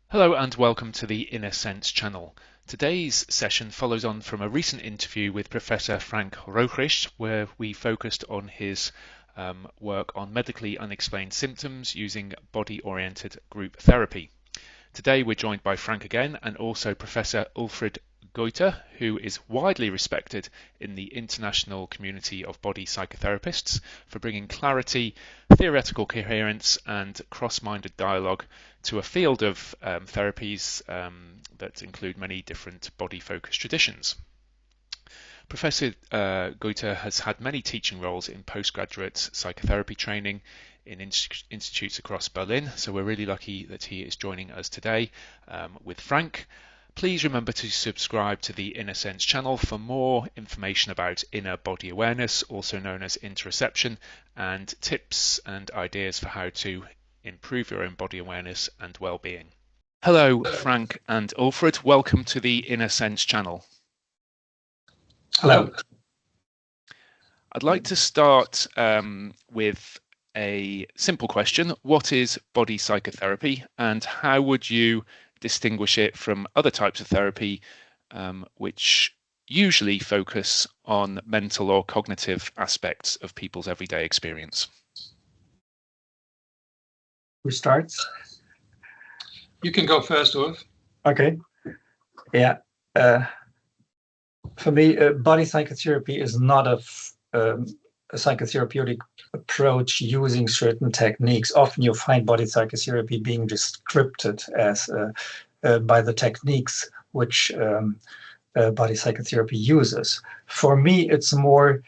Hello and welcome to the Inner Sense channel. Today's session follows on from a recent interview with Professor Frank Röhricht, where we focused on his work on medically unexplained symptoms using body-oriented group therapy. Today we're joined by Frank again and also Professor Ulfried Geuter, who is widely respected in the international community of body psychotherapists for bringing clarity, theoretical coherence and cross-minded dialogue to a field of therapies that include many different body-focused traditions. Professor Geuter has had many teaching roles in postgraduate psychotherapy training in institutes across Berlin, so we're really lucky that he is joining us today with Frank. Please remember to subscribe to the Inner Sense channel for more information about inner body awareness, also known as interoception, and tips and ideas for how to improve your own body awareness and well-being. Hello, Frank and Ulfried. Welcome to the Inner Sense channel. Hello. I'd like to start with a simple question. What is body psychotherapy, and how would you distinguish it from other types of therapy which usually focus on mental or cognitive aspects of people's everyday experience? Who starts? You can go first, Ulf. Okay. Yeah. For me, body psychotherapy is not a psychotherapeutic approach using certain techniques. Often you find body psychotherapy being descripted as by the techniques which body psychotherapy uses. For me, it's more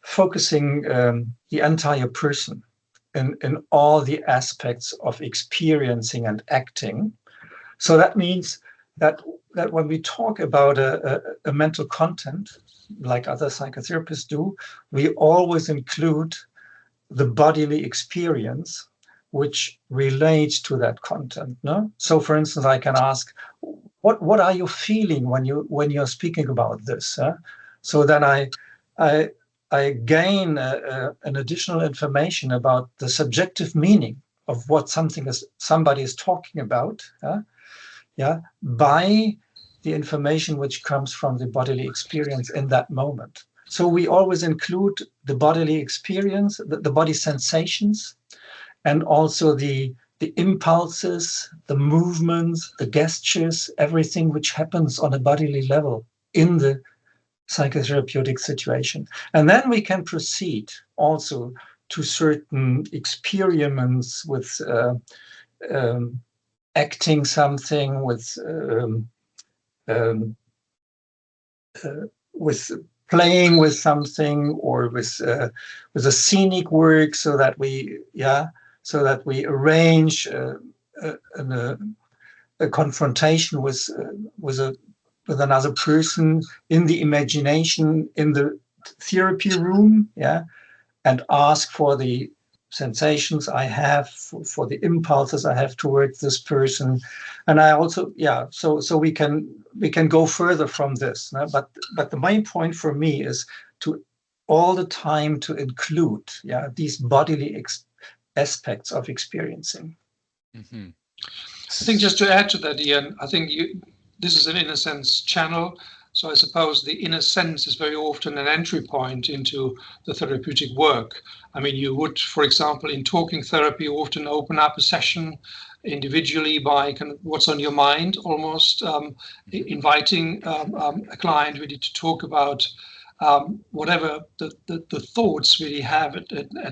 focusing the entire person in all the aspects of experiencing and acting. So that means that when we talk about a mental content, like other psychotherapists do, we always include the bodily experience which relates to that content. No? So, for instance, I can ask, "What are you feeling when you're speaking about this?" So then I gain an additional information about the subjective meaning of what somebody is talking about. By the information which comes from the bodily experience in that moment. So we always include the bodily experience, the body sensations, and also the impulses, the movements, the gestures, everything which happens on a bodily level in the psychotherapeutic situation. And then we can proceed also to certain experiments with acting something, with playing with something, or with a scenic work, so that we arrange a confrontation with another person in the imagination in the therapy room, and ask for the sensations I have, for the impulses I have towards this person. And I also, so we can go further from this. But the main point for me is to all the time to include these bodily aspects of experiencing. Mm-hmm. I think just to add to that, Ian, I think this is an Inner Sense channel. So I suppose the inner sense is very often an entry point into the therapeutic work. I mean, you would, for example, in talking therapy, often open up a session individually by kind of what's on your mind, almost inviting a client really to talk about whatever the thoughts really have at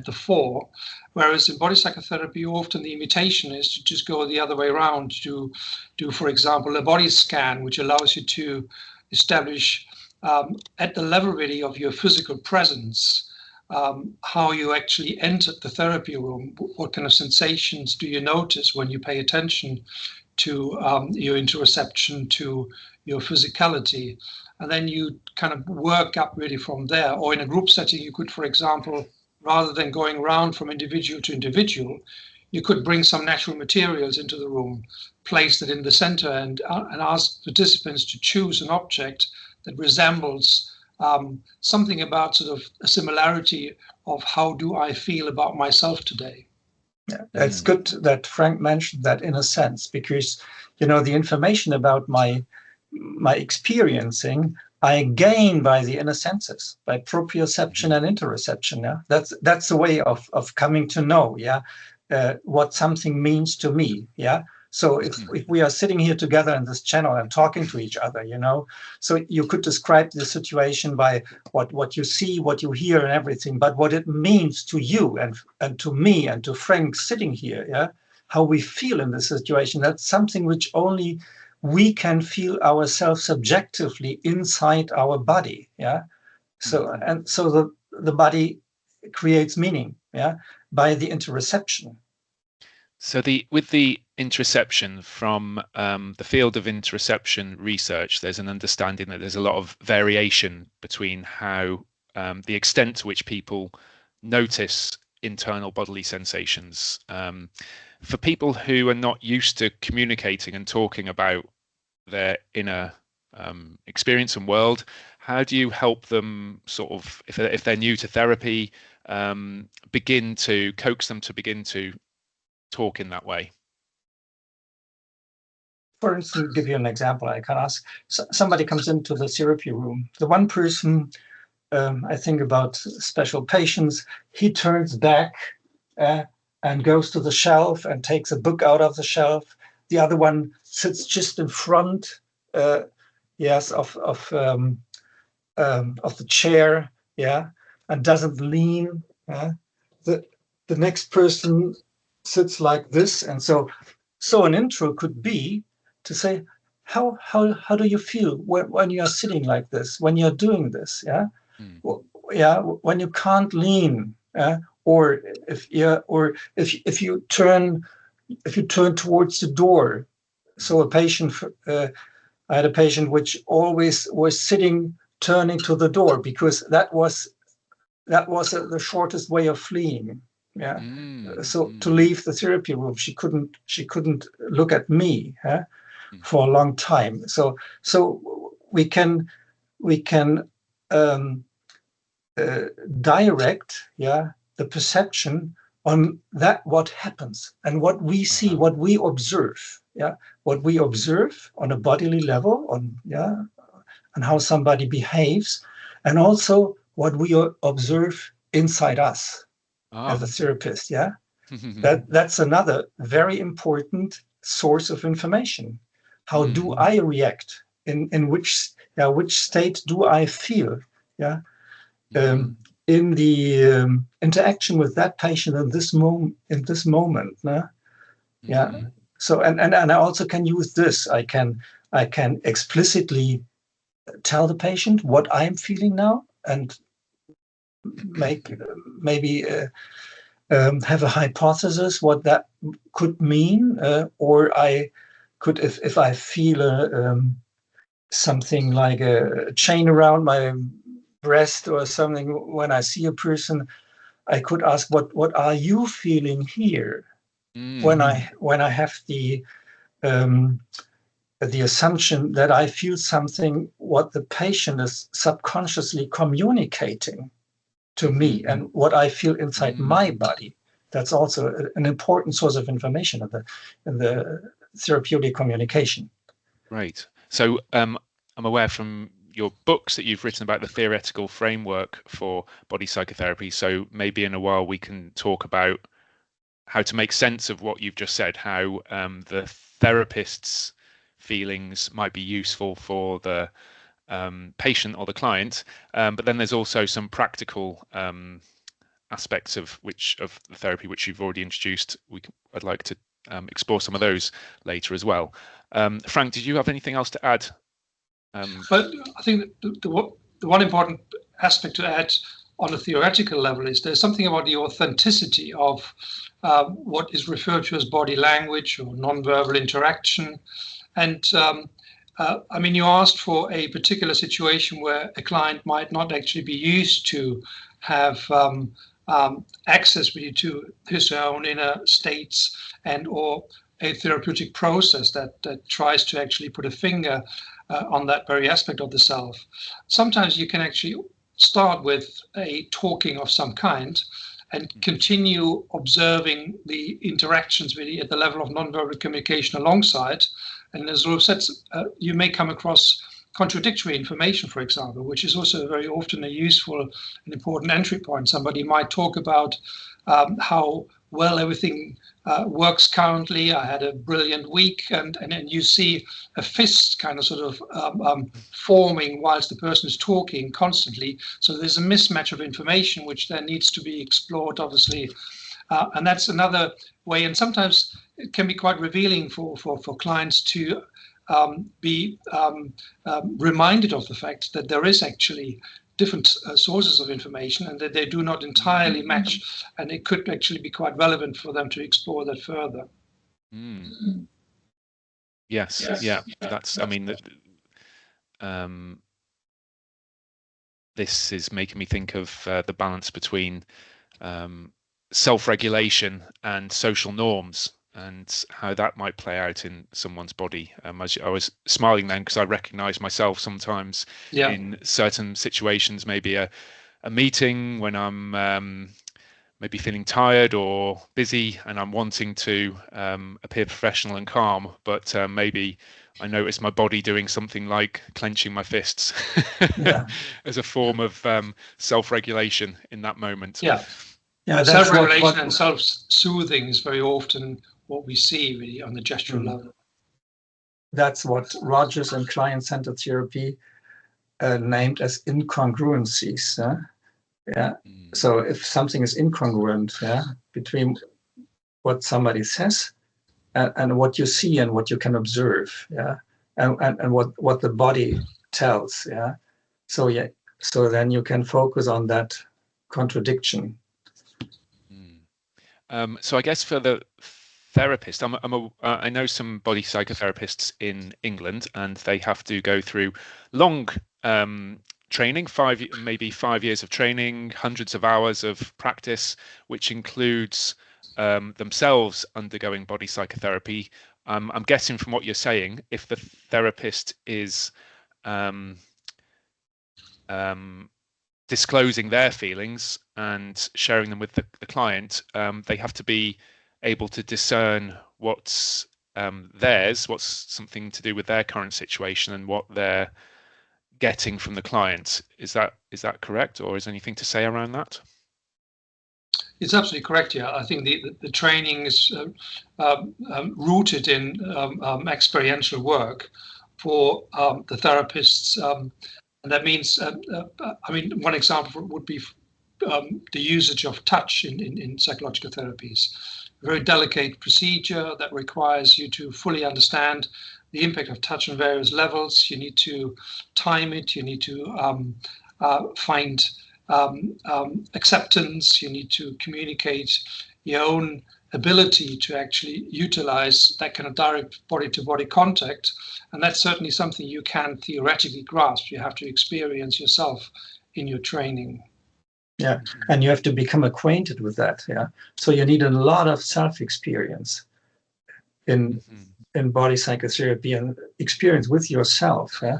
the fore. Whereas in body psychotherapy, often the invitation is to just go the other way around, to do, for example, a body scan, which allows you to establish at the level really of your physical presence, how you actually entered the therapy room. What kind of sensations do you notice when you pay attention to your interoception, to your physicality? And then you kind of work up really from there. Or in a group setting, you could, for example, rather than going around from individual to individual, you could bring some natural materials into the room, place it in the center, and ask participants to choose an object that resembles something about sort of a similarity of how do I feel about myself today. Yeah, it's good that Frank mentioned that in a sense, because the information about my experiencing I gain by the inner senses, by proprioception and interoception. Yeah, that's the way of coming to know. Yeah, what something means to me. Yeah. So if we are sitting here together in this channel and talking to each other, so you could describe the situation by what you see, what you hear, and everything, but what it means to you and to me and to Frank sitting here, yeah, how we feel in this situation, that's something which only we can feel ourselves subjectively inside our body. Yeah. So the body creates meaning, yeah, by the interoception. So with the interoception from the field of interoception research, there's an understanding that there's a lot of variation between how the extent to which people notice internal bodily sensations. For people who are not used to communicating and talking about their inner experience and world, how do you help them sort of, if they're new to therapy, begin to coax them to begin to talk in that way? For instance, give you an example. I can ask somebody comes into the therapy room. The one person, I think about special patients, he turns back and goes to the shelf and takes a book out of the shelf. The other one sits just in front, of the chair, yeah, and doesn't lean. The next person sits like this, and so an intro could be to say, how do you feel when you are sitting like this, when you're doing this, yeah, when you can't lean, or if you turn towards the door. So I had a patient which always was sitting turning to the door because that was the shortest way of fleeing. Yeah. So to leave the therapy room, she couldn't look at me for a long time. So we can direct the perception on that, what happens and what we see, what we observe. Yeah. What we observe on a bodily level, on how somebody behaves, and also what we observe inside us as a therapist. Yeah. That's another very important source of information. How do I react? In which state do I feel? Yeah. In the interaction with that patient in this moment. Yeah. So and I also can use this. I can explicitly tell the patient what I'm feeling now and maybe have a hypothesis what that could mean, or I could, if I feel something like a chain around my breast or something when I see a person, I could ask what are you feeling here when I have the assumption that I feel something what the patient is subconsciously communicating to me and what I feel inside my body. That's also an important source of information in the therapeutic communication. Right. So I'm aware from your books that you've written about the theoretical framework for body psychotherapy. So maybe in a while we can talk about how to make sense of what you've just said, how the therapist's feelings might be useful for the patient or the client, but then there's also some practical aspects of the therapy which you've already introduced. I'd like to explore some of those later as well. Frank, did you have anything else to add? But I think the one important aspect to add on a theoretical level is there's something about the authenticity of what is referred to as body language or nonverbal interaction. And I mean, you asked for a particular situation where a client might not actually be used to have access really to his own inner states and or a therapeutic process that tries to actually put a finger on that very aspect of the self. Sometimes you can actually start with a talking of some kind, and continue observing the interactions really at the level of nonverbal communication alongside. And as Rolf said, you may come across contradictory information, for example, which is also very often a useful and important entry point. Somebody might talk about how well everything works currently. I had a brilliant week, and you see a fist kind of sort of forming whilst the person is talking constantly. So there's a mismatch of information which then needs to be explored, obviously. And that's another way, and sometimes it can be quite revealing for clients to be reminded of the fact that there is actually different sources of information and that they do not entirely match, and it could actually be quite relevant for them to explore that further. Mm. Yes, yeah, that's, I mean, this is making me think of the balance between self-regulation and social norms, and how that might play out in someone's body. I was smiling then because I recognize myself sometimes in certain situations, maybe a meeting when I'm maybe feeling tired or busy and I'm wanting to appear professional and calm, but maybe I notice my body doing something like clenching my fists as a form of self-regulation in that moment. Yeah, that's self-regulation and self-soothing is very often what we see really on the gestural level. That's what Rogers and client-centered therapy named as incongruencies. So if something is incongruent between what somebody says and what you see and what you can observe, and what the body tells, so then you can focus on that contradiction. So I guess for the therapist, I know some body psychotherapists in England, and they have to go through long training, maybe 5 years of training, hundreds of hours of practice, which includes themselves undergoing body psychotherapy. I'm guessing from what you're saying, if the therapist is disclosing their feelings and sharing them with the client, they have to be able to discern what's theirs, what's something to do with their current situation, and what they're getting from the client. Is that correct, or is there anything to say around that? It's absolutely correct. Yeah, I think the training is rooted in experiential work for the therapists, and that means, I mean, one example would be the usage of touch in psychological therapies. A very delicate procedure that requires you to fully understand the impact of touch on various levels. You need to time it. You need to find acceptance. You need to communicate your own ability to actually utilize that kind of direct body-to-body contact. And that's certainly something you can theoretically grasp. You have to experience yourself in your training. Yeah, and you have to become acquainted with that. Yeah, so you need a lot of self-experience in body psychotherapy and experience with yourself. Yeah,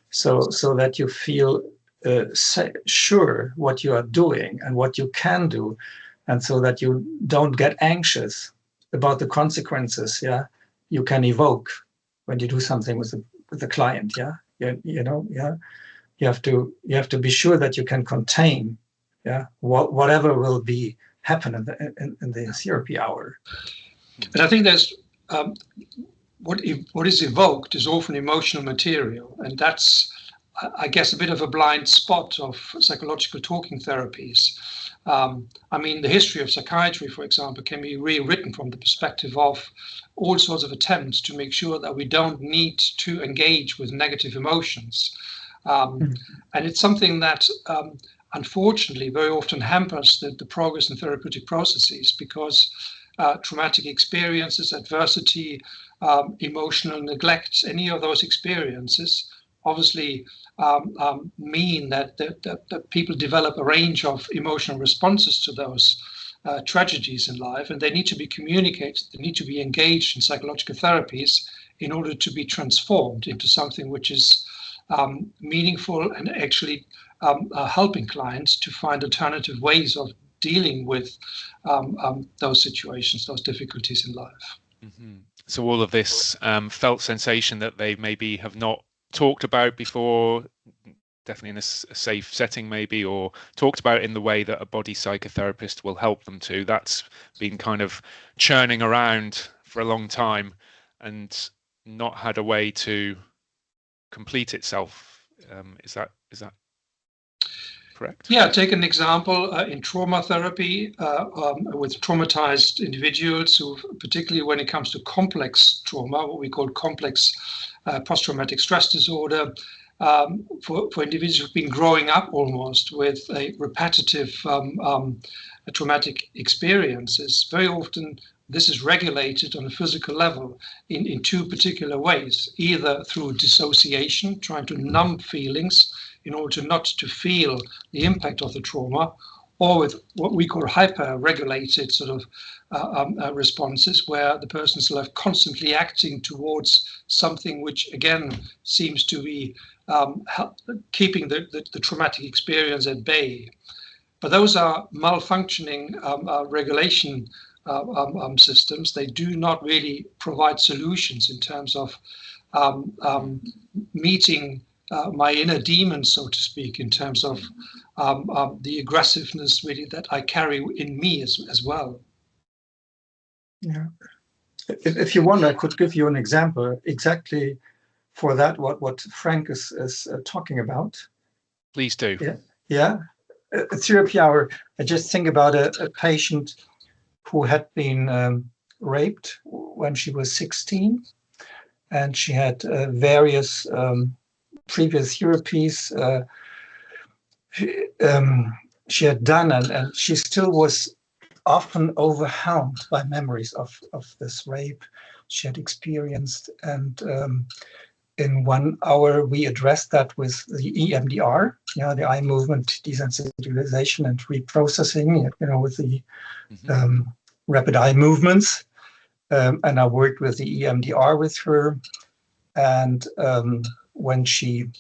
so that you feel sure what you are doing and what you can do, and so that you don't get anxious about the consequences. Yeah, you can evoke when you do something with the client. Yeah, you have to be sure that you can contain. Yeah, whatever will be happen in the therapy hour. And I think there's what is evoked is often emotional material, and that's, I guess, a bit of a blind spot of psychological talking therapies. I mean, the history of psychiatry, for example, can be rewritten from the perspective of all sorts of attempts to make sure that we don't need to engage with negative emotions. And it's something that unfortunately very often hampers the progress in therapeutic processes, because traumatic experiences, adversity, emotional neglect, any of those experiences obviously mean that people develop a range of emotional responses to those tragedies in life, and they need to be communicated, they need to be engaged in psychological therapies in order to be transformed into something which is meaningful and actually helping clients to find alternative ways of dealing with those situations, those difficulties in life. Mm-hmm. So all of this felt sensation that they maybe have not talked about before, definitely in a safe setting maybe, or talked about in the way that a body psychotherapist will help them to, that's been kind of churning around for a long time and not had a way to complete itself. Is that correct? Yeah, take an example in trauma therapy with traumatized individuals who, particularly when it comes to complex trauma, what we call complex post-traumatic stress disorder, for individuals who've been growing up almost with a repetitive traumatic experiences, very often this is regulated on a physical level in two particular ways, either through dissociation, trying to numb feelings in order not to feel the impact of the trauma, or with what we call hyper-regulated sort of responses, where the person is left constantly acting towards something which, again, seems to be keeping the traumatic experience at bay. But those are malfunctioning regulation systems. They do not really provide solutions in terms of meeting my inner demons, so to speak, in terms of the aggressiveness really that I carry in me as well. Yeah. If you want, I could give you an example exactly for that, what Frank is talking about. Please do. Yeah. A therapy hour, I just think about a patient who had been raped when she was 16, and she had various previous therapies she had done, and she still was often overwhelmed by memories of this rape she had experienced. And in 1 hour, we addressed that with the EMDR, the eye movement desensitization and reprocessing, with the rapid eye movements. And I worked with the EMDR with her. And when she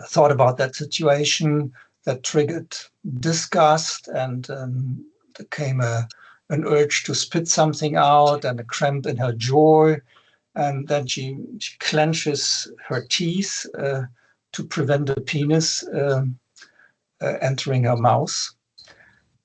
thought about that situation, that triggered disgust, and there came an urge to spit something out and a cramp in her jaw. And then she clenches her teeth to prevent the penis entering her mouth.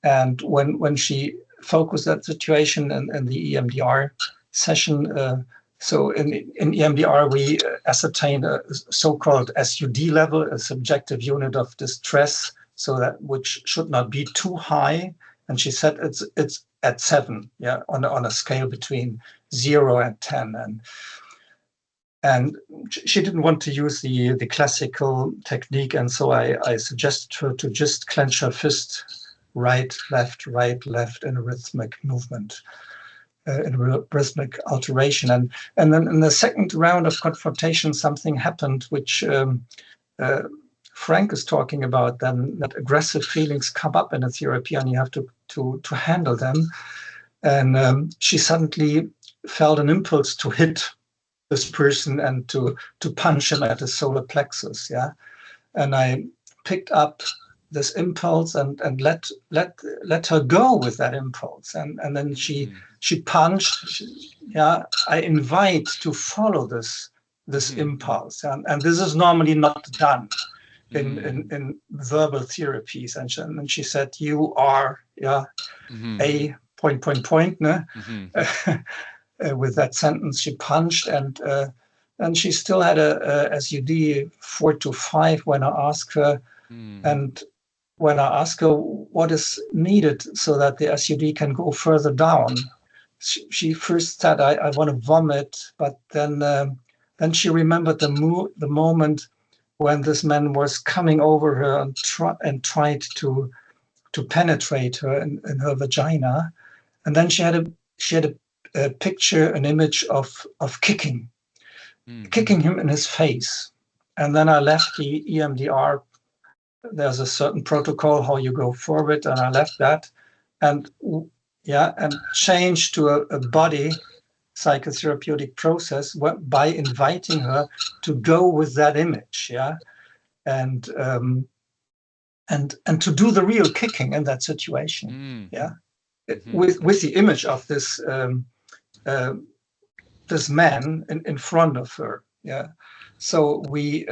And when she focused that situation in the EMDR session, so in EMDR, we ascertain a so-called SUD level, a subjective unit of distress, so that which should not be too high. And she said it's at 7, on a scale between 0 and 10. And she didn't want to use the classical technique, and so I suggested her to just clench her fist, right, left, in a rhythmic movement. In rhythmic alteration, and then in the second round of confrontation, something happened which Frank is talking about. Then that aggressive feelings come up in a therapy, and you have to handle them. And she suddenly felt an impulse to hit this person and to punch him at his solar plexus. And I picked up this impulse and let her go with that impulse, and then she punched. I invite to follow this impulse, and this is normally not done in verbal therapies. And she said, "You are a point." With that sentence, she punched, and she still had a SUD 4 to 5 when I asked her. And when I asked her what is needed so that the SUD can go further down, she first said, I want to vomit, but then she remembered the moment when this man was coming over her and tried to penetrate her in her vagina. And then she had a picture, an image of kicking him in his face. And then I left the EMDR. There's a certain protocol how you go forward, and I left that and changed to a body psychotherapeutic process by inviting her to go with that image. And and to do the real kicking in that situation. Yeah, with the image of this this man in front of her. Yeah, so we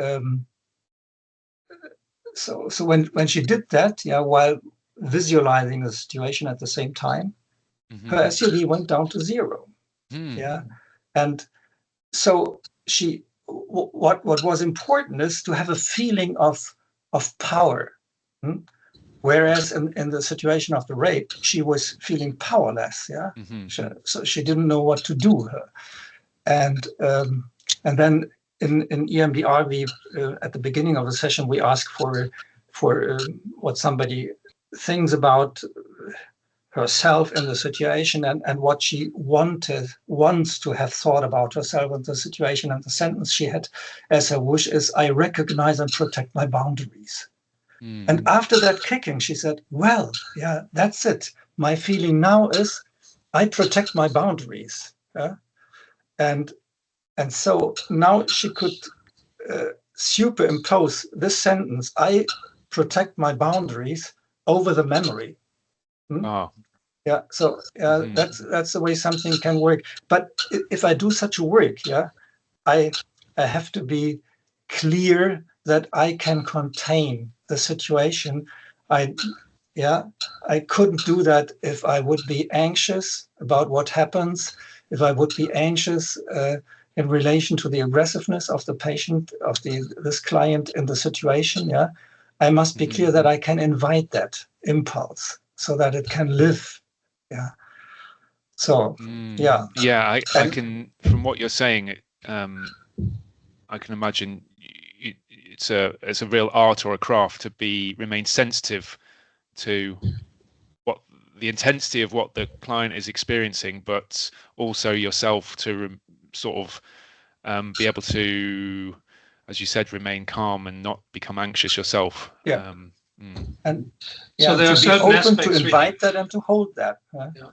so when she did that, yeah, while visualizing the situation at the same time, her SUV went down to 0. Yeah, and so what was important is to have a feeling of power. Whereas in the situation of the rape, she was feeling powerless. Yeah, so she didn't know what to do. And then in EMDR, we at the beginning of the session we ask for what somebody thinks about herself in the situation and what she wants to have thought about herself in the situation. And the sentence she had as her wish is, "I recognize and protect my boundaries." And after that kicking, she said, "Well, yeah, that's it. My feeling now is I protect my boundaries." Yeah? And so now she could superimpose this sentence, "I protect my boundaries," over the memory. Yeah, so that's the way something can work. But if I do such a work, yeah, I have to be clear that I can contain the situation. I couldn't do that if I would be anxious about what happens, if I would be anxious in relation to the aggressiveness of the patient, of this client in the situation. Yeah, I must be clear that I can invite that impulse so that it can live. Yeah. So I can, from what you're saying, I can imagine it's a real art or a craft to remain sensitive to what the intensity of what the client is experiencing, but also yourself to sort of be able to, as you said, remain calm and not become anxious yourself. Yeah. And so there are certain open aspects to invite that and to hold that. Yeah.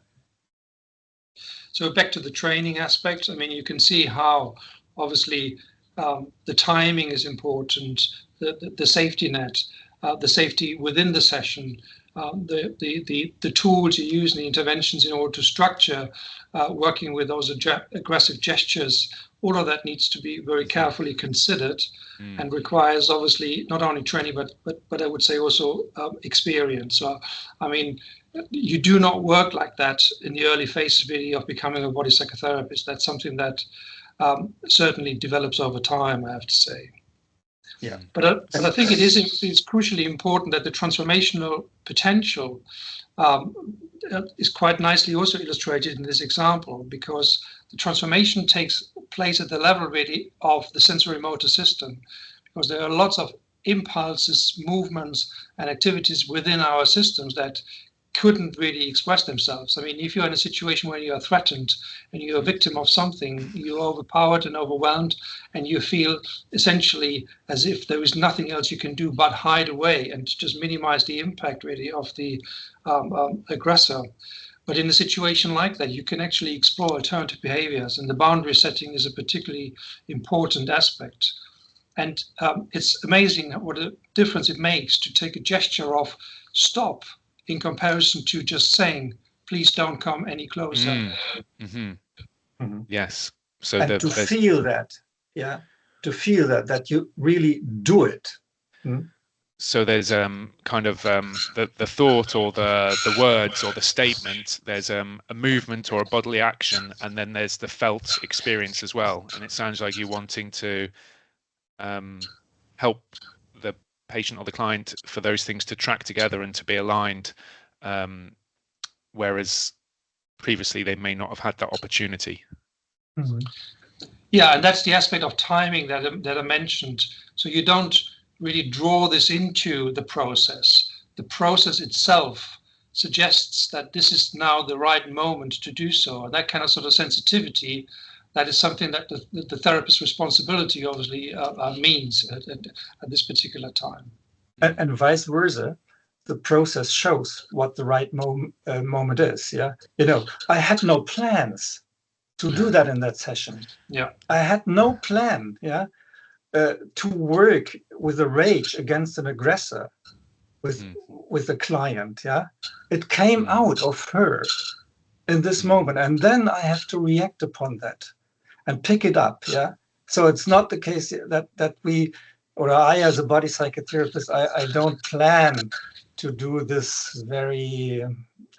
So back to the training aspect. I mean, you can see how obviously the timing is important, the safety net, the safety within the session, the tools you use and the interventions in order to structure working with those aggressive gestures. All of that needs to be very carefully considered and requires obviously not only training, but I would say also experience. So, I mean, you do not work like that in the early phases really of becoming a body psychotherapist. That's something that certainly develops over time, I have to say. Yeah. But I think it's crucially important that the transformational potential is quite nicely also illustrated in this example, because the transformation takes place at the level really of the sensory motor system, because there are lots of impulses, movements, and activities within our systems that couldn't really express themselves. I mean, if you're in a situation where you are threatened and you're a victim of something, you're overpowered and overwhelmed, and you feel essentially as if there is nothing else you can do but hide away and just minimize the impact really of the aggressor. But in a situation like that, you can actually explore alternative behaviors, and the boundary setting is a particularly important aspect. And it's amazing what a difference it makes to take a gesture of stop in comparison to just saying, please don't come any closer. Yes. So and to feel that, to feel that you really do it. So there's kind of the thought or the words or the statement, there's a movement or a bodily action, and then there's the felt experience as well. And it sounds like you're wanting to help the patient or the client for those things to track together and to be aligned, whereas previously they may not have had that opportunity. Yeah, and that's the aspect of timing that I mentioned. So you don't really draw this into the process. The process itself suggests that this is now the right moment to do so. And that kind of sort of sensitivity, that is something that the therapist's responsibility obviously means at this particular time. And vice versa, the process shows what the right moment is. Yeah, I had no plans to do that in that session. Yeah, I had no plan. Yeah, to work with a rage against an aggressor. with the client. Yeah, it came out of her in this moment, and then I have to react upon that and pick it up. Yeah, so it's not the case that we, or I as a body psychotherapist, I don't plan to do this very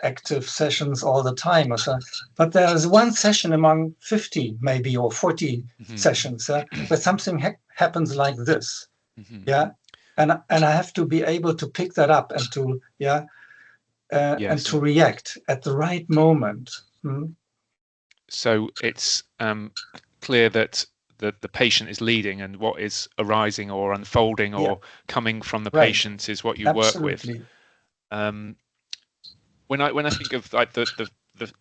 active sessions all the time, or so, but there's one session among 50 maybe, or 40 sessions where something happens like this. Yeah, and I have to be able to pick that up and to and to react at the right moment. So it's clear that the patient is leading, and what is arising or unfolding or coming from the patient is what you work with. When I think of like the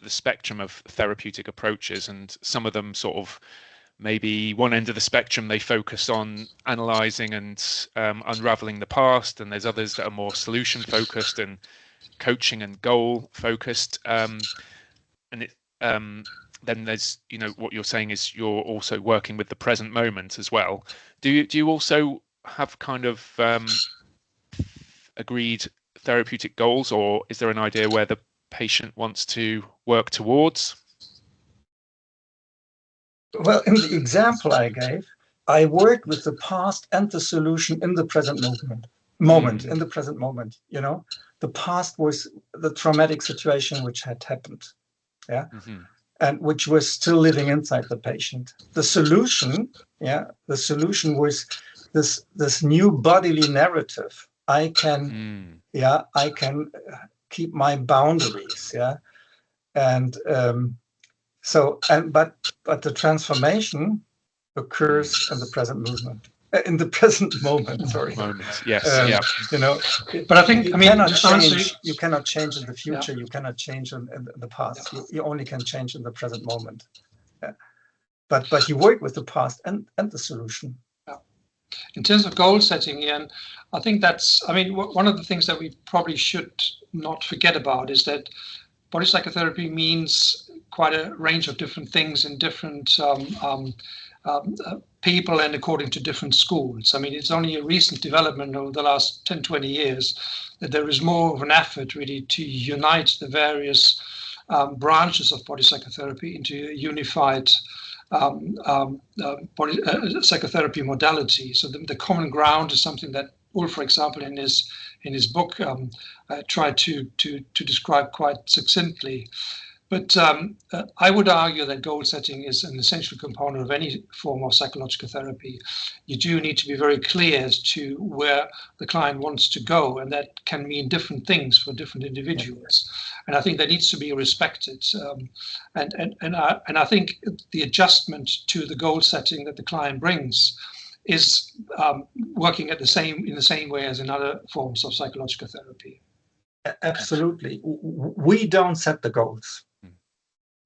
spectrum of therapeutic approaches, and some of them sort of, maybe one end of the spectrum, they focus on analyzing and unraveling the past, and there's others that are more solution focused and coaching and goal focused. And then there's, what you're saying is you're also working with the present moment as well. Do you also have kind of agreed therapeutic goals, or is there an idea where the patient wants to work towards? Well, in the example I gave, I worked with the past and the solution in the present moment, in the present moment. The past was the traumatic situation which had happened, and which was still living inside the patient. The solution was this new bodily narrative. I can keep my boundaries, and but the transformation occurs in the present movement, in the present moment. Sorry. Yes. But I think you cannot change in the future. You cannot change in the past. You only can change in the present moment. But you work with the past and the solution. In terms of goal setting, Ian, I think that's, one of the things that we probably should not forget about is that body psychotherapy means quite a range of different things in different people and according to different schools. It's only a recent development over the last 10, 20 years that there is more of an effort really to unite the various branches of body psychotherapy into a unified body psychotherapy modality. So the common ground is something that Ulf, for example, in his book tried to describe quite succinctly. But I would argue that goal setting is an essential component of any form of psychological therapy. You do need to be very clear as to where the client wants to go, and that can mean different things for different individuals. And I think that needs to be respected. And I think the adjustment to the goal setting that the client brings is working in the same way as in other forms of psychological therapy. Absolutely. We don't set the goals.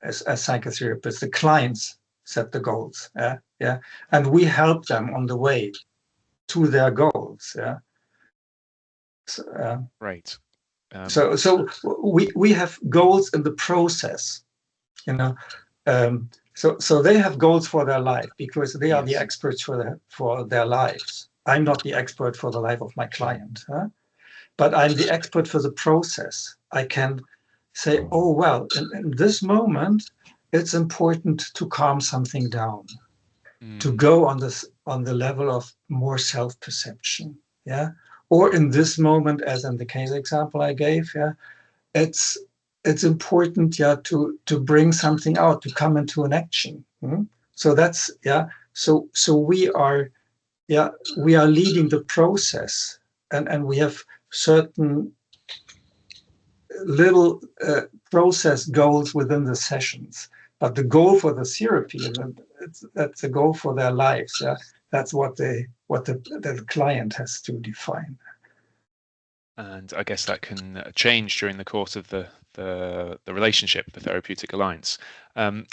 As psychotherapists, the clients set the goals, and we help them on the way to their goals, Right. So we have goals in the process, So they have goals for their life because they are the experts for their lives. I'm not the expert for the life of my client, but I'm the expert for the process. I can say, oh, well, in this moment, it's important to calm something down, to go on the level of more self-perception, Or in this moment, as in the case example I gave, it's important, to bring something out, to come into an action. So that's So we are leading the process, and we have certain little process goals within the sessions, but the goal for the therapy, that's the goal for their lives. That's what the client has to define. And I guess that can change during the course of the relationship, the therapeutic alliance.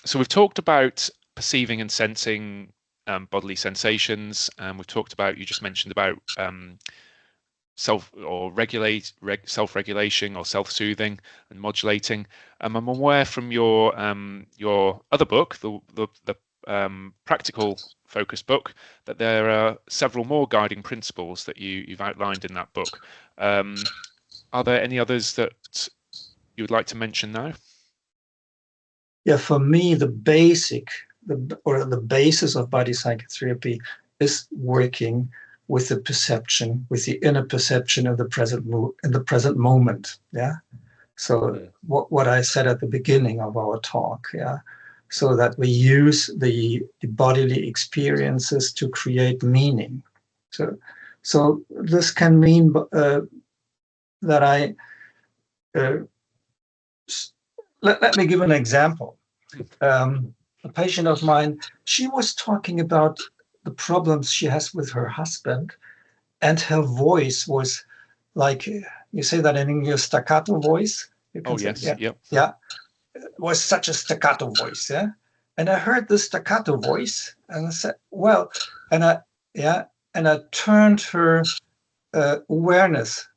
So we've talked about perceiving and sensing bodily sensations, and we've talked about, you just mentioned about self-regulation or self-soothing and modulating. I'm aware from your other book, the practical focused book, that there are several more guiding principles that you've outlined in that book. Are there any others that you would like to mention now? Yeah, for me, the basis of body psychotherapy is working with the perception, with the inner perception of the present moment. Yeah. So what I said at the beginning of our talk, yeah, so that we use the bodily experiences to create meaning. So this can mean that I let me give an example. A patient of mine, she was talking about the problems she has with her husband, and her voice was like, you say that in English, staccato voice? Oh, yes, yeah, yep. Yeah, it was such a staccato voice, yeah? And I heard this staccato voice, and I said, well, and I turned her awareness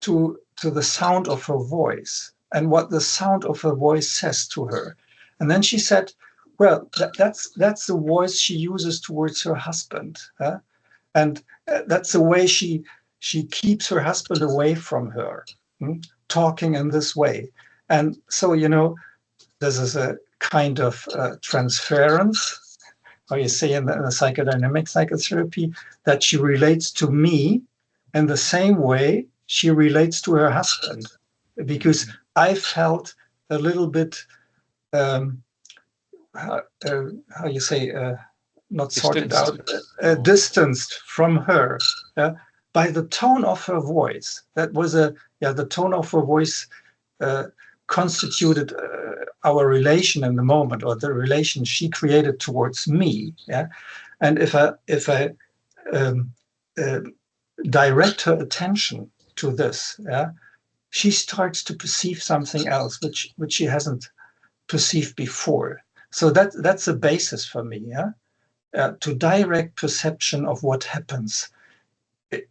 to the sound of her voice and what the sound of her voice says to her. And then she said, well, that's the voice she uses towards her husband. And that's the way she keeps her husband away from her, talking in this way. And so, this is a kind of transference, how you say in the psychodynamic psychotherapy, that she relates to me in the same way she relates to her husband, because I felt a little bit, how you say, not sorted out, distanced from her by the tone of her voice. That was the tone of her voice constituted our relation in the moment, or the relation she created towards me. Yeah, and if I direct her attention to this, she starts to perceive something else which she hasn't perceived before. So that's a basis for me, to direct perception of what happens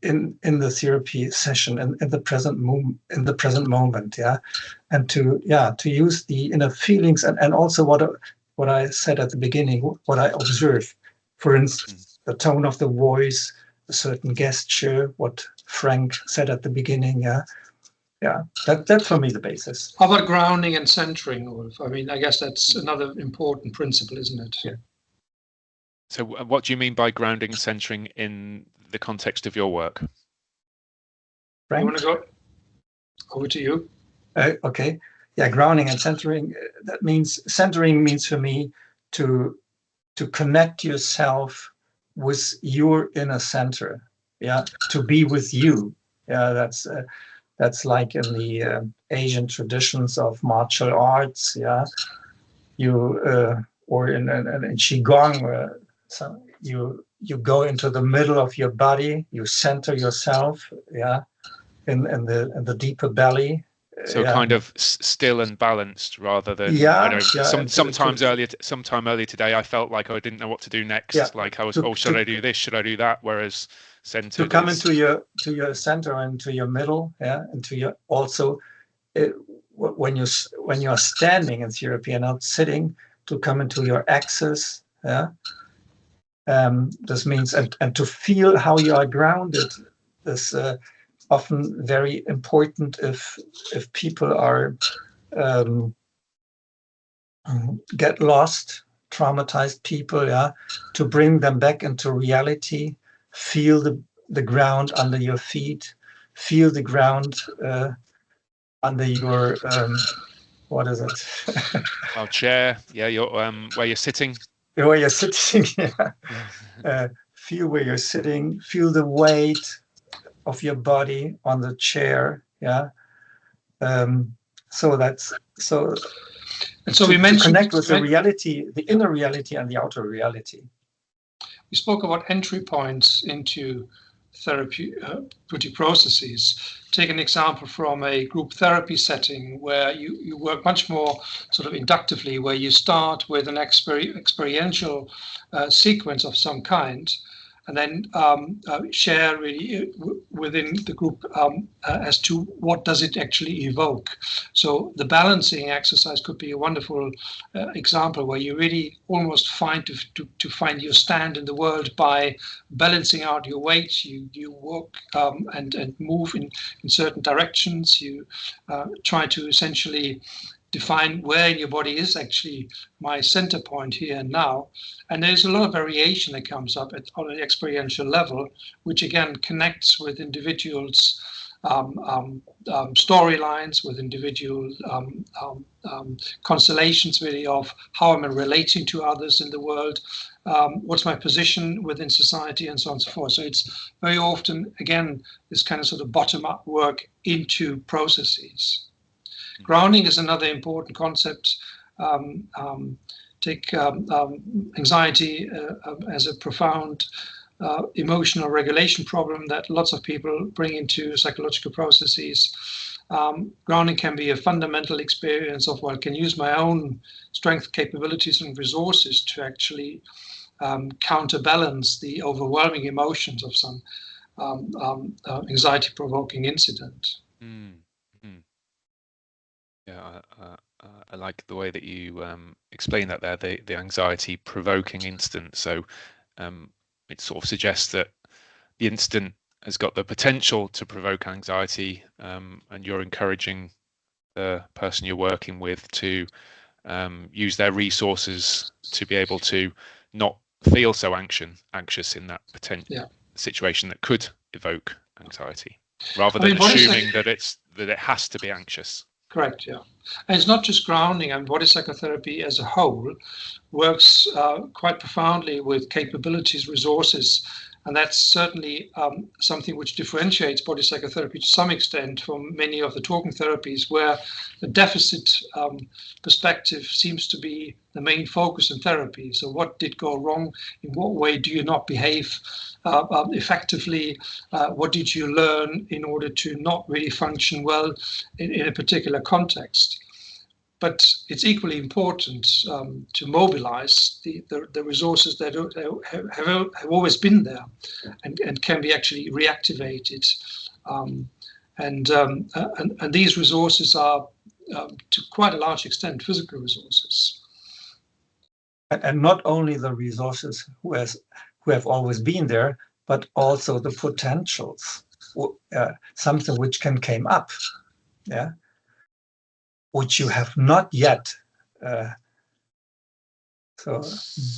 in the therapy session in the present moment, and to use the inner feelings and also what I said at the beginning, what I observe, for instance, the tone of the voice, a certain gesture, what Frank said at the beginning, that's for me the basis. How about grounding and centering, Ulf? I mean, I guess that's another important principle, isn't it? Yeah. So what do you mean by grounding and centering in the context of your work? Frank? You want to go? Over to you. Okay. Yeah, grounding and centering, centering means for me to connect yourself with your inner center, to be with you. Yeah, that's like in the Asian traditions of martial arts, or in Qigong, so you go into the middle of your body, you center yourself, in the deeper belly. So kind of still and balanced, rather than sometime earlier today I felt like I didn't know what to do next. Like I was, should I do this? Should I do that? Whereas centered, to come into your center and to your middle, and to your also when you're standing in therapy and not sitting, to come into your axis. This means and to feel how you are grounded is often very important if people are get lost, traumatized people, to bring them back into reality. Feel the ground under your feet, feel the ground under your what is it? Our chair, your where you're sitting. Where you're sitting, feel where you're sitting, feel the weight of your body on the chair, so that's so. And so we mentioned connect with the reality, the inner reality and the outer reality. We spoke about entry points into therapeutic processes. Take an example from a group therapy setting where you work much more sort of inductively, where you start with an experiential sequence of some kind, and then share really within the group as to what does it actually evoke. So the balancing exercise could be a wonderful example where you really almost find to find your stand in the world by balancing out your weight. You walk and move in certain directions. You try to essentially define where in your body is actually my center point here and now. And there's a lot of variation that comes up on an experiential level, which again connects with individuals' storylines, with individual constellations really of how am I relating to others in the world, what's my position within society, and so on and so forth. So it's very often, again, this kind of sort of bottom-up work into processes. Grounding is another important concept. Take anxiety as a profound emotional regulation problem that lots of people bring into psychological processes. Grounding can be a fundamental experience of, well, I can use my own strength, capabilities, and resources to actually counterbalance the overwhelming emotions of some anxiety-provoking incident. Yeah, I like the way that you explain that there, the anxiety-provoking incident. So it sort of suggests that the incident has got the potential to provoke anxiety, and you're encouraging the person you're working with to use their resources to be able to not feel so anxious in that potential situation that could evoke anxiety, rather than assuming that it has to be anxious. Correct, yeah. And it's not just grounding, and body psychotherapy as a whole works quite profoundly with capabilities, resources, and that's certainly something which differentiates body psychotherapy to some extent from many of the talking therapies, where the deficit perspective seems to be the main focus in therapy. So what did go wrong? In what way do you not behave effectively? What did you learn in order to not really function well in a particular context? But it's equally important to mobilize the resources that have always been there and can be actually reactivated. And these resources are, to quite a large extent, physical resources. And not only the resources who have always been there, but also the potentials, something which came up, which you have not yet. So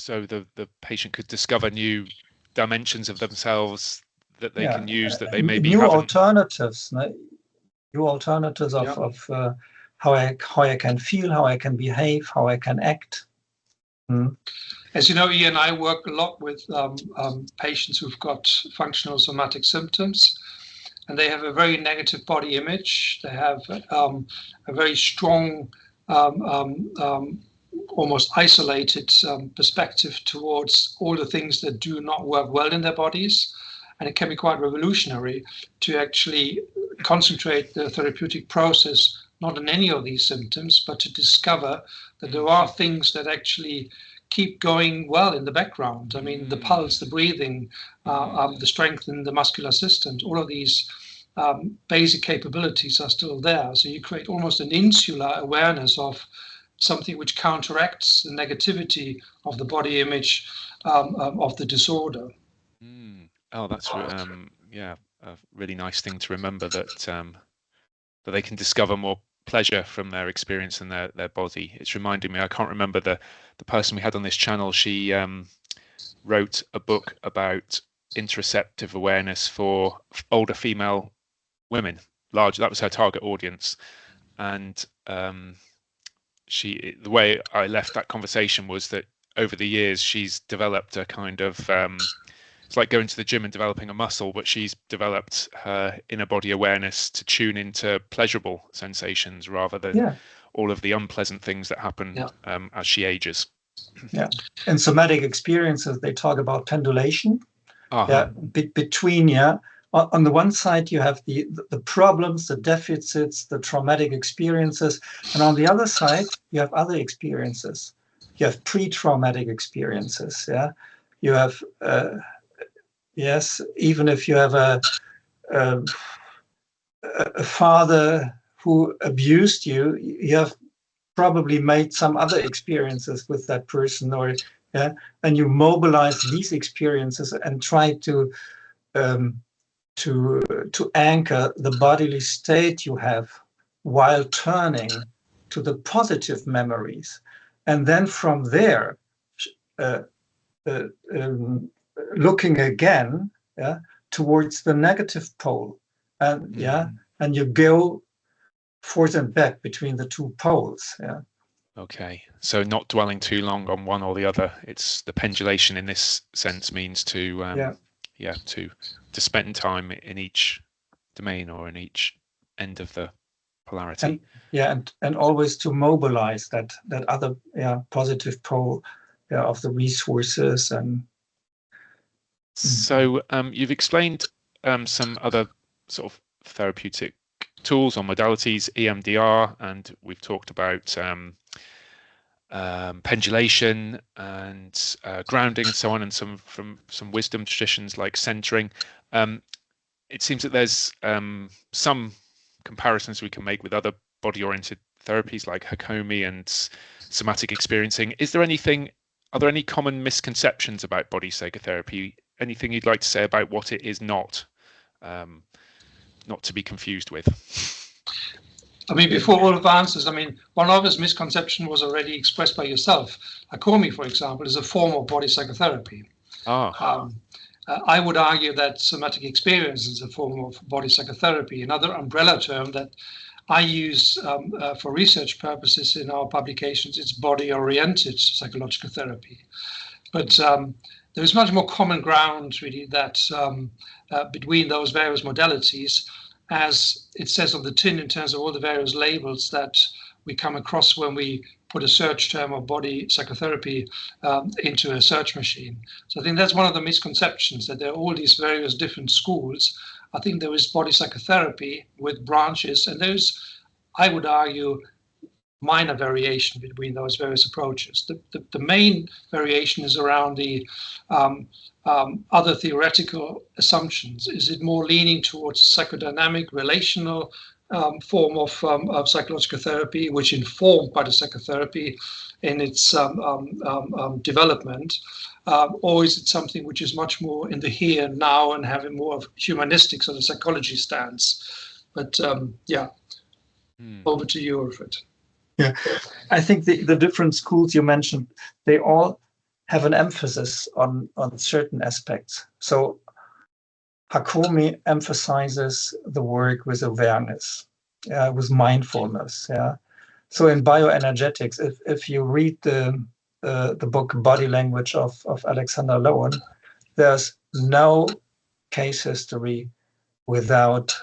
the patient could discover new dimensions of themselves that they can use, that they maybe haven't. Alternatives, new alternatives of how I can feel, how I can behave, how I can act. As you know, Ian, I work a lot with patients who've got functional somatic symptoms, and they have a very negative body image. They have a very strong, almost isolated perspective towards all the things that do not work well in their bodies. And it can be quite revolutionary to actually concentrate the therapeutic process not on any of these symptoms, but to discover that there are things that actually keep going well in the background. I mean, the pulse, the breathing, the strength in the muscular system, all of these basic capabilities are still there. So you create almost an insular awareness of something which counteracts the negativity of the body image of the disorder. Oh, that's a really nice thing to remember, that they can discover more pleasure from their experience in their body. It's reminding me, I can't remember the person we had on this channel. She wrote a book about interoceptive awareness for older female women. That was her target audience. And the way I left that conversation was that over the years she's developed a kind of it's like going to the gym and developing a muscle, but she's developed her inner body awareness to tune into pleasurable sensations rather than all of the unpleasant things that happen as she ages. Yeah, in somatic experiences, they talk about pendulation. Between on the one side, you have the problems, the deficits, the traumatic experiences, and on the other side, you have other experiences. You have pre-traumatic experiences. You have yes, even if you have a father who abused you, you have probably made some other experiences with that person, or and you mobilize these experiences and try to anchor the bodily state you have while turning to the positive memories, and then from there looking again towards the negative pole, and and you go forth and back between the two poles. Okay, so not dwelling too long on one or the other. It's the pendulation in this sense means to to spend time in each domain or in each end of the polarity. And always to mobilize that other positive pole of the resources. And so you've explained some other sort of therapeutic tools or modalities, EMDR, and we've talked about pendulation and grounding and so on, and from some wisdom traditions like centering. It seems that there's some comparisons we can make with other body-oriented therapies like Hakomi and somatic experiencing. Are there any common misconceptions about body psychotherapy? Anything you'd like to say about what it is not to be confused with? I mean, before Ulf answers, I mean, one obvious misconception was already expressed by yourself. Hakomi, for example, is a form of body psychotherapy. I would argue that somatic experience is a form of body psychotherapy, another umbrella term that I use for research purposes in our publications. It's body-oriented psychological therapy. But there is much more common ground, really, that between those various modalities, as it says on the tin in terms of all the various labels that we come across when we put a search term of body psychotherapy into a search machine. So I think that's one of the misconceptions, that there are all these various different schools. I think there is body psychotherapy with branches, and there's, I would argue, minor variation between those various approaches. The main variation is around the other theoretical assumptions. Is it more leaning towards psychodynamic, relational form of psychological therapy, which informed by the psychotherapy in its development? Or is it something which is much more in the here and now and having more of humanistic sort of psychology stance? But over to you, Ulfried. Yeah, I think the different schools you mentioned, they all have an emphasis on certain aspects. So Hakomi emphasizes the work with awareness, with mindfulness. So in bioenergetics, if you read the book Body Language of Alexander Lowen, there's no case history without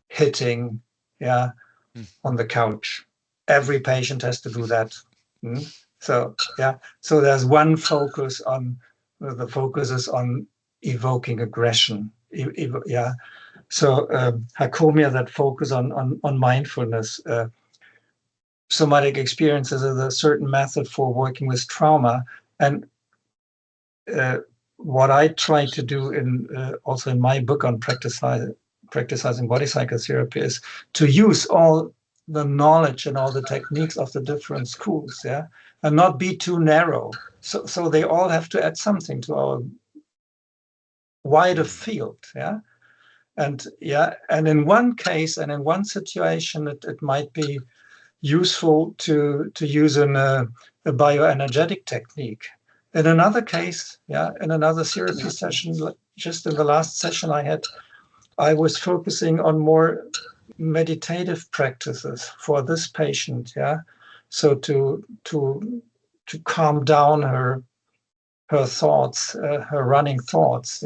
hitting on the couch. Every patient has to do that. So there's one focus on the focus is on evoking aggression. So Hakomi, that focus on mindfulness. Somatic experiences is a certain method for working with trauma, and what I try to do also in my book on practicing body psychotherapy is to use all the knowledge and all the techniques of the different schools, and not be too narrow. So they all have to add something to our wider field, and in one case and in one situation, it might be useful to use a bioenergetic technique. In another case, in another therapy session, just in the last session I was focusing on more meditative practices for this patient, so to calm down her thoughts, her running thoughts,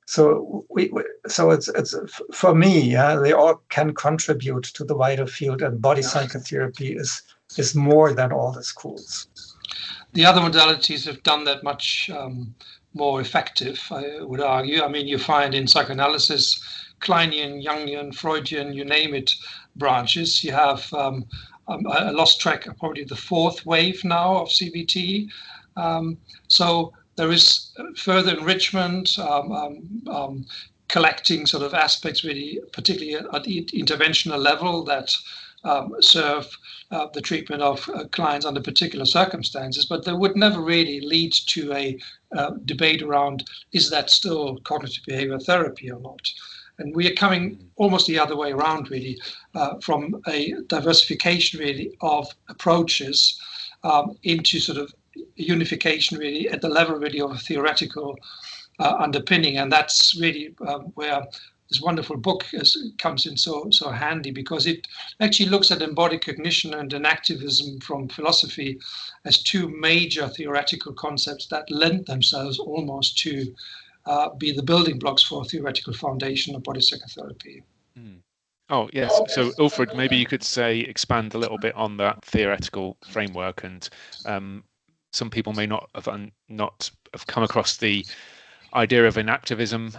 So it's for me, they all can contribute to the wider field, and body psychotherapy is more than all the schools. The other modalities have done that much more effective, I would argue. I mean, you find in psychoanalysis, Kleinian, Jungian, Freudian, you name it, branches. You have, I lost track of probably the fourth wave now of CBT. So there is further enrichment, collecting sort of aspects really, particularly at the interventional level, that serve the treatment of clients under particular circumstances, but they would never really lead to a debate around, is that still cognitive behavior therapy or not? And we are coming almost the other way around, really, from a diversification, really, of approaches into sort of unification, really, at the level, really, of a theoretical underpinning. And that's really where this wonderful book comes in so handy, because it actually looks at embodied cognition and enactivism from philosophy as two major theoretical concepts that lend themselves almost to be the building blocks for a theoretical foundation of body psychotherapy. Oh, yes. So, Ulfried, maybe you could expand a little bit on that theoretical framework, and some people may not have come across the idea of enactivism,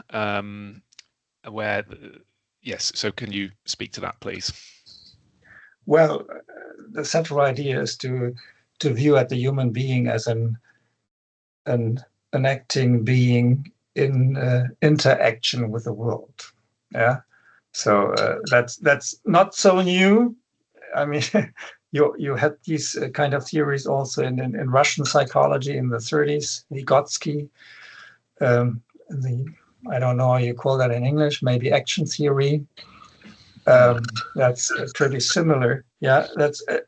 yes. So, can you speak to that, please? Well, the central idea is to view at the human being as an acting being in interaction with the world. Yeah. So that's not so new. I mean, you had these kind of theories also in Russian psychology in the 30s, Vygotsky. I don't know how you call that in English, maybe action theory. That's pretty similar. Yeah,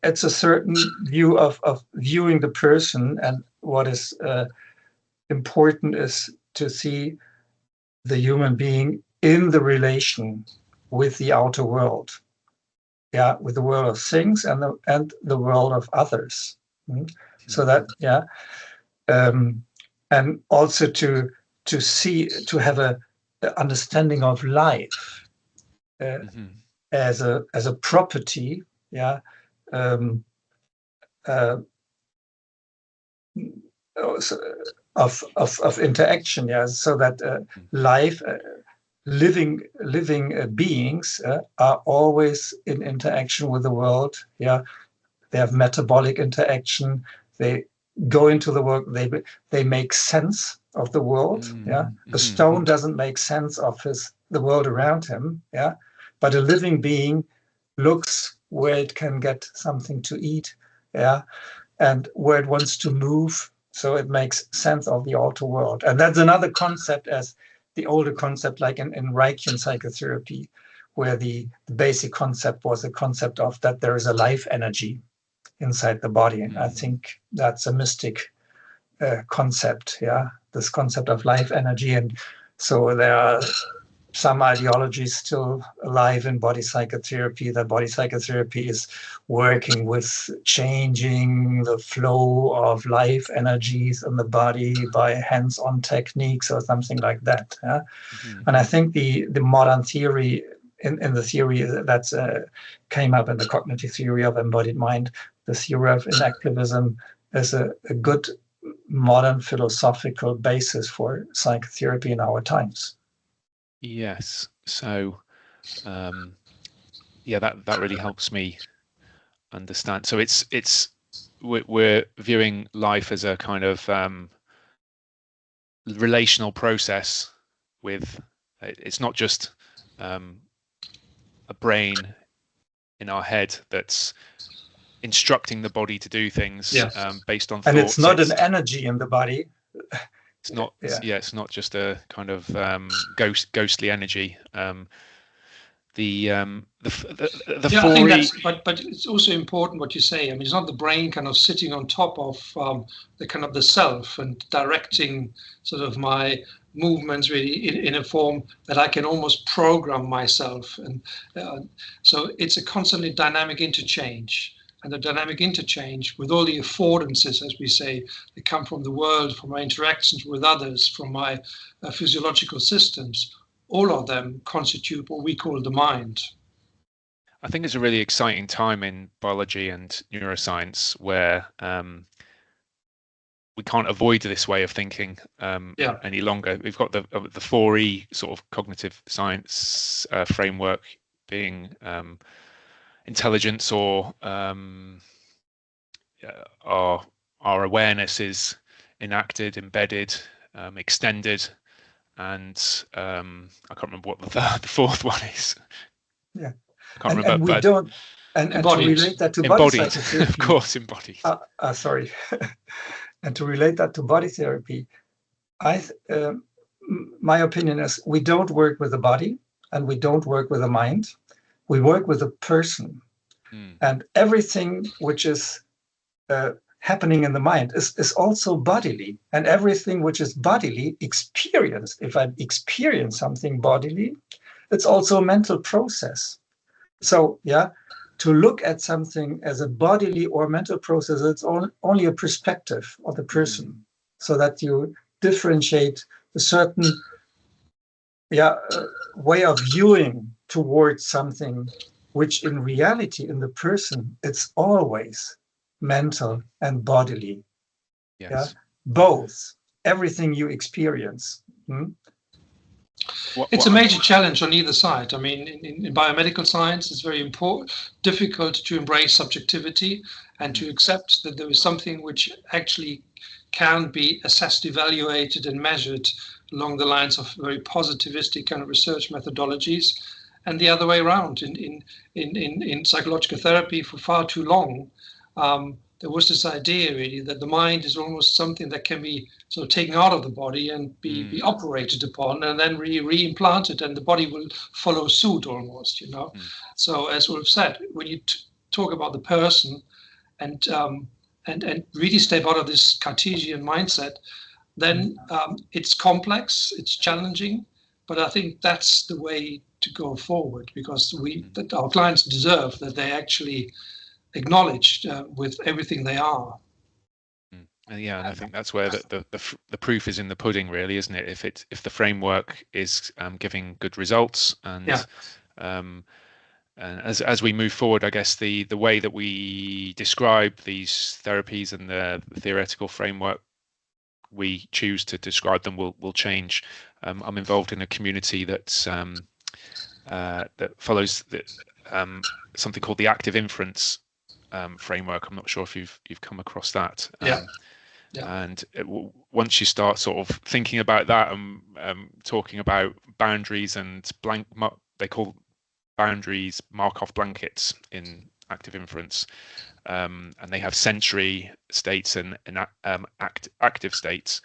it's a certain view of viewing the person, and what is important is to see the human being in the relation with the outer world, with the world of things and the world of others. So that and also to have a understanding of life as a property, of interaction, so that life. Living beings are always in interaction with the world. Yeah, they have metabolic interaction. They go into the world. They make sense of the world. Yeah, a stone doesn't make sense of the world around him. Yeah, but a living being looks where it can get something to eat. Yeah, and where it wants to move. So it makes sense of the outer world, and that's another concept as the older concept, like in Röhricht psychotherapy, where the basic concept was the concept of that there is a life energy inside the body. And I think that's a mystic concept, this concept of life energy. And so there are some ideologies still alive in body psychotherapy, that body psychotherapy is working with changing the flow of life energies in the body by hands-on techniques or something like that. And I think the modern theory in the theory that came up in the cognitive theory of embodied mind, the theory of enactivism, is a good modern philosophical basis for psychotherapy in our times. Yes. So, that really helps me understand. So we're viewing life as a kind of relational process. It's not just a brain in our head that's instructing the body to do things based on thoughts. And it's not an energy in the body. It's not. It's not just a kind of ghostly energy. I think that's, but it's also important what you say. I mean, it's not the brain kind of sitting on top of the kind of the self and directing sort of my movements really in a form that I can almost program myself. And so it's a constantly dynamic interchange. And the dynamic interchange with all the affordances, as we say, that come from the world, from my interactions with others, from my physiological systems, all of them constitute what we call the mind. I think it's a really exciting time in biology and neuroscience where we can't avoid this way of thinking any longer. We've got the 4E sort of cognitive science framework being intelligence, or our awareness is enacted, embedded, extended, and I can't remember what the fourth one is. Yeah, I can't and we but don't, and to relate that to body embodied, psychotherapy, of course, embodied. Sorry, and to relate that to body therapy, my opinion is we don't work with the body and we don't work with the mind. We work with a person, and everything which is happening in the mind is also bodily, and everything which is bodily experienced. If I experience something bodily, it's also a mental process. So yeah, to look at something as a bodily or mental process, it's only a perspective of the person, so that you differentiate a certain way of viewing towards something, which in reality, in the person, it's always mental and bodily. Yes. Yeah, both, everything you experience. It's a major challenge on either side. I mean, in biomedical science, it's very difficult to embrace subjectivity and to accept that there is something which actually can be assessed, evaluated, and measured along the lines of very positivistic kind of research methodologies, and the other way around. In psychological therapy, for far too long, there was this idea really that the mind is almost something that can be sort of taken out of the body and be operated upon and then re-implanted, and the body will follow suit almost, you know. So as Ulf said, when you talk about the person and really step out of this Cartesian mindset, then it's complex, it's challenging, but I think that's the way to go forward, because that our clients deserve that they actually acknowledged with everything they are. Yeah, and I think that's where the proof is in the pudding, really, isn't it? If the framework is giving good results, and as we move forward, I guess the way that we describe these therapies and the theoretical framework we choose to describe them will change. I'm involved in a community that's that follows something called the active inference framework. I'm not sure if you've come across that. And once you start sort of thinking about that and talking about boundaries and they call boundaries Markov blankets in active inference, and they have sensory states and active states.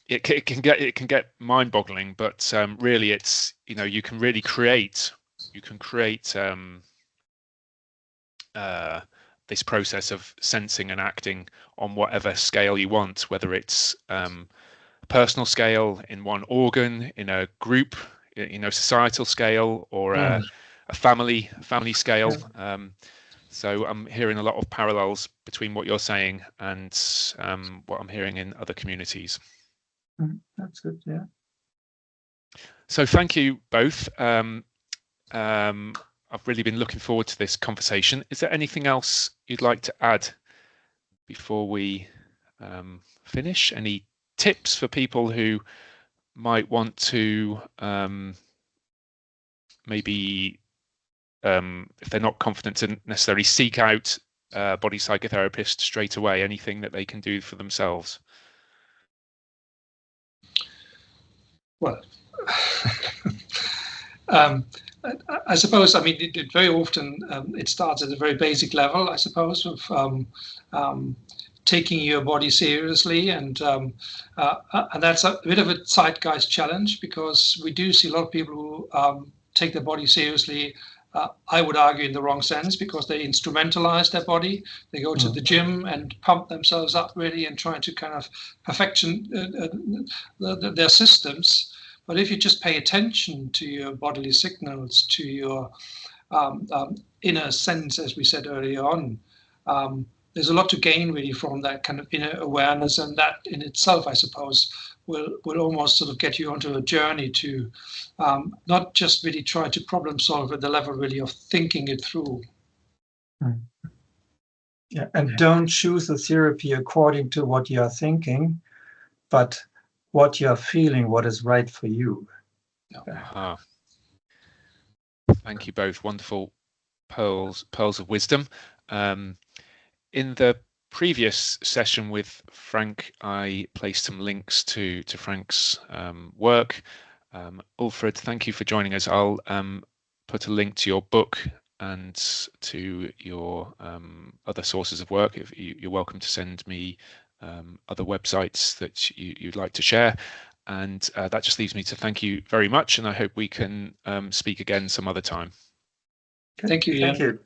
It can get mind-boggling, but really it's, you know, you can create this process of sensing and acting on whatever scale you want, whether it's a personal scale in one organ, in a group, societal scale, or a family scale. So I'm hearing a lot of parallels between what you're saying and what I'm hearing in other communities. That's good, yeah. So thank you both. I've really been looking forward to this conversation. Is there anything else you'd like to add before we finish? Any tips for people who might want to maybe, if they're not confident to necessarily seek out a body psychotherapist straight away, anything that they can do for themselves? Well, I suppose, I mean, it very often it starts at a very basic level, I suppose, of taking your body seriously, and that's a bit of a zeitgeist challenge, because we do see a lot of people who take their body seriously. I would argue in the wrong sense, because they instrumentalize their body. They go to the gym and pump themselves up really and try to kind of perfection their systems. But if you just pay attention to your bodily signals, to your inner sense, as we said earlier on, there's a lot to gain really from that kind of inner awareness, and that in itself, I suppose, will almost sort of get you onto a journey to not just really try to problem solve at the level really of thinking it through. Yeah, and don't choose the therapy according to what you are thinking, but what you are feeling, what is right for you. Thank you both. Wonderful pearls of wisdom. In the previous session with Frank, I placed some links to Frank's work. Ulfried, thank you for joining us. I'll put a link to your book and to your other sources of work. If you're welcome to send me other websites that you'd like to share. And that just leaves me to thank you very much, and I hope we can speak again some other time. Thank you, Ian. Thank you.